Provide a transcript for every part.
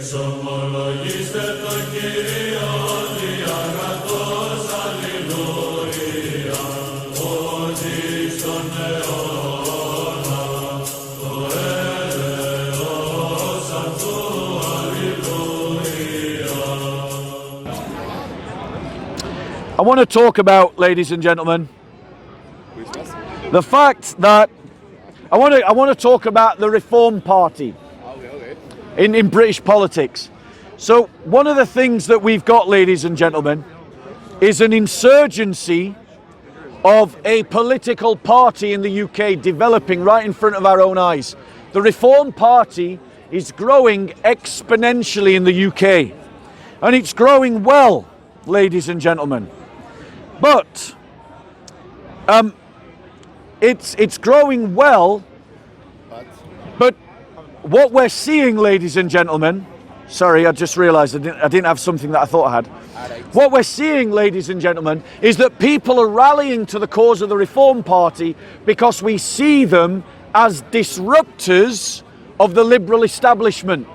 Εξομολογήστε το Κύριο διαγραφός, αλληλούια, ότι στον αιώνα το έλεος αυτού, αλληλούια. I want to talk about, ladies and gentlemen, the fact that I want to talk about the Reform Party in British politics. So one of the things that we've got, ladies and gentlemen, is an insurgency of a political party in the UK developing right in front of our own eyes. The Reform Party is growing exponentially in the UK, and it's growing well, ladies and gentlemen. But it's growing well, but what we're seeing, ladies and gentlemen, sorry, I just realised I didn't have something that I thought I had. What we're seeing, ladies and gentlemen, is that people are rallying to the cause of the Reform Party because we see them as disruptors of the liberal establishment.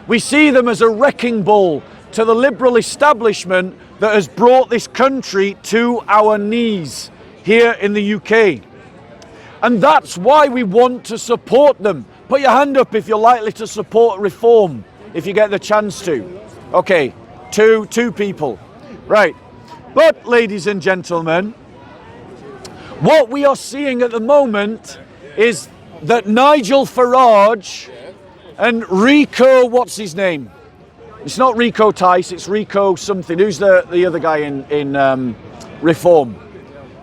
We see them as a wrecking ball to the liberal establishment that has brought this country to our knees here in the UK. And that's why we want to support them. Put your hand up if you're likely to support reform, if you get the chance to. Okay, two people. Right. But, ladies and gentlemen, what we are seeing at the moment is that Nigel Farage and Rico, what's his name? It's not Rico Tice, it's Rico something. Who's the other guy in Reform?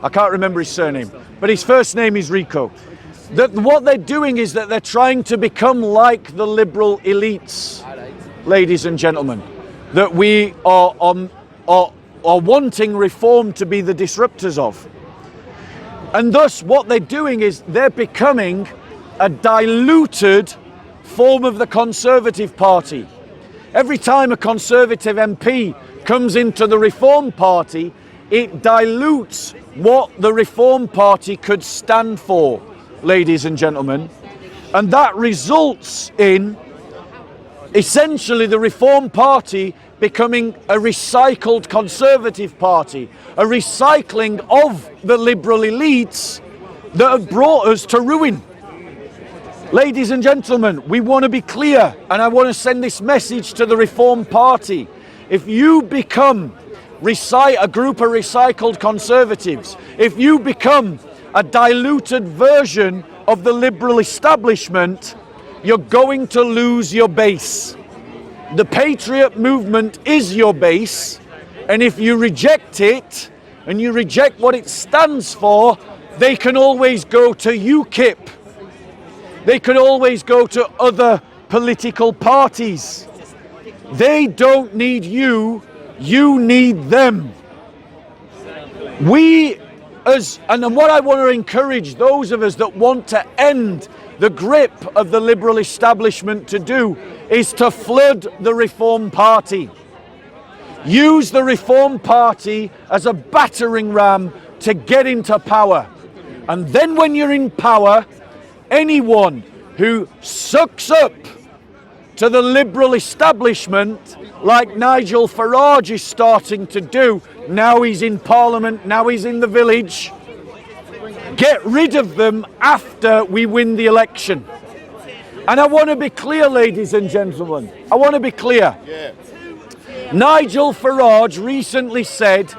I can't remember his surname, but his first name is Rico. What they're doing is that they're trying to become like the liberal elites, ladies and gentlemen. That we are wanting reform to be the disruptors of. And thus what they're doing is they're becoming a diluted form of the Conservative Party. Every time a Conservative MP comes into the Reform Party, it dilutes what the Reform Party could stand for, ladies and gentlemen. And that results in essentially the Reform Party becoming a recycled Conservative Party, a recycling of the liberal elites that have brought us to ruin. Ladies and gentlemen, we want to be clear, and I want to send this message to the Reform Party. If you become a group of recycled Conservatives, if you become a diluted version of the liberal establishment, you're going to lose your base. The Patriot movement is your base, and if you reject it, and you reject what it stands for, they can always go to UKIP. They could always go to other political parties. They don't need you, you need them. And what I want to encourage those of us that want to end the grip of the liberal establishment to do is to flood the Reform Party. Use the Reform Party as a battering ram to get into power. And then when you're in power, anyone who sucks up to the liberal establishment, like Nigel Farage is starting to do, now he's in Parliament, now he's in the village, get rid of them after we win the election. And I want to be clear, ladies and gentlemen, I want to be clear. Nigel Farage recently said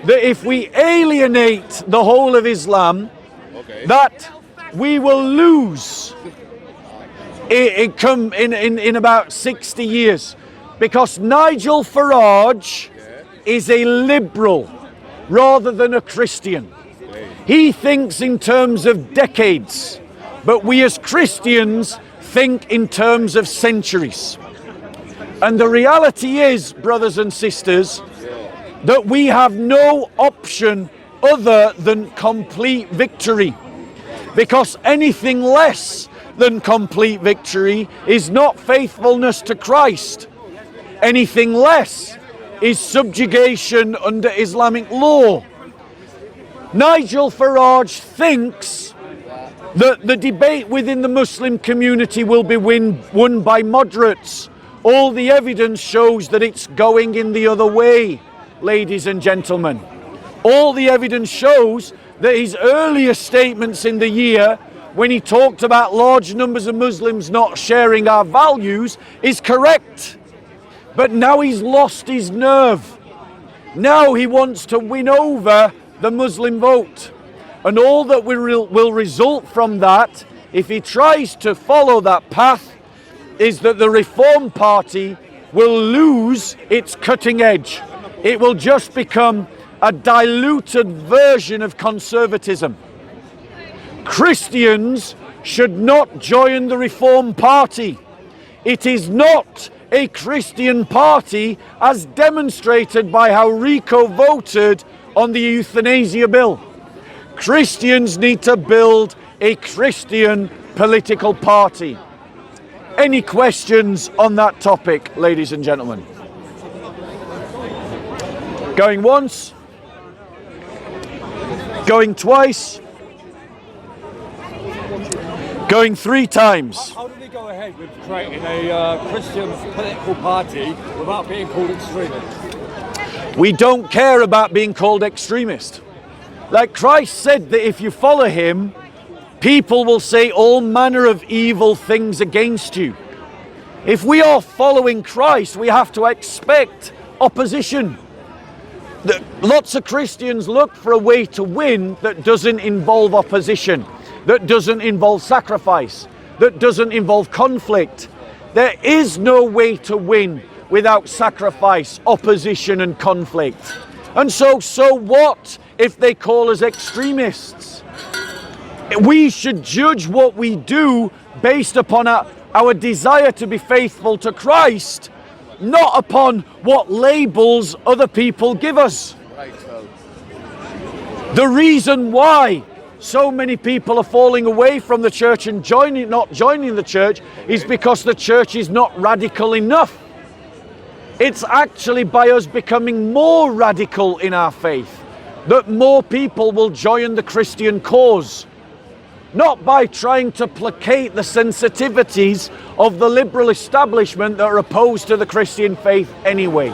that if we alienate the whole of Islam, that we will lose in about 60 years. Because Nigel Farage is a liberal rather than a Christian. He thinks in terms of decades, but we as Christians think in terms of centuries. And the reality is, brothers and sisters, that we have no option other than complete victory. Because anything less than complete victory is not faithfulness to Christ. Anything less is subjugation under Islamic law. Nigel Farage thinks that the debate within the Muslim community will be won by moderates All the evidence shows that it's going in the other way, ladies and gentlemen. All the evidence shows that his earlier statements in the year, when he talked about large numbers of Muslims not sharing our values, is correct. But now he's lost his nerve. Now he wants to win over the Muslim vote. And all that will result from that, if he tries to follow that path, is that the Reform Party will lose its cutting edge. It will just become a diluted version of conservatism. Christians should not join the Reform Party. It is not a Christian party, as demonstrated by how Rico voted on the euthanasia bill. Christians need to build a Christian political party. Any questions on that topic, ladies and gentlemen? Going once? Going twice? Going 3 times? How do we go ahead with creating a Christian political party without being called extremist? We don't care about being called extremist. Like Christ said that if you follow him, people will say all manner of evil things against you. If we are following Christ, we have to expect opposition. Lots of Christians look for a way to win that doesn't involve opposition, that doesn't involve sacrifice, that doesn't involve conflict. There is no way to win without sacrifice, opposition, and conflict. And so what if they call us extremists? We should judge what we do based upon our desire to be faithful to Christ, not upon what labels other people give us. The reason why so many people are falling away from the church and not joining the church is because the church is not radical enough. It's actually by us becoming more radical in our faith that more people will join the Christian cause, not by trying to placate the sensitivities of the liberal establishment that are opposed to the Christian faith anyway.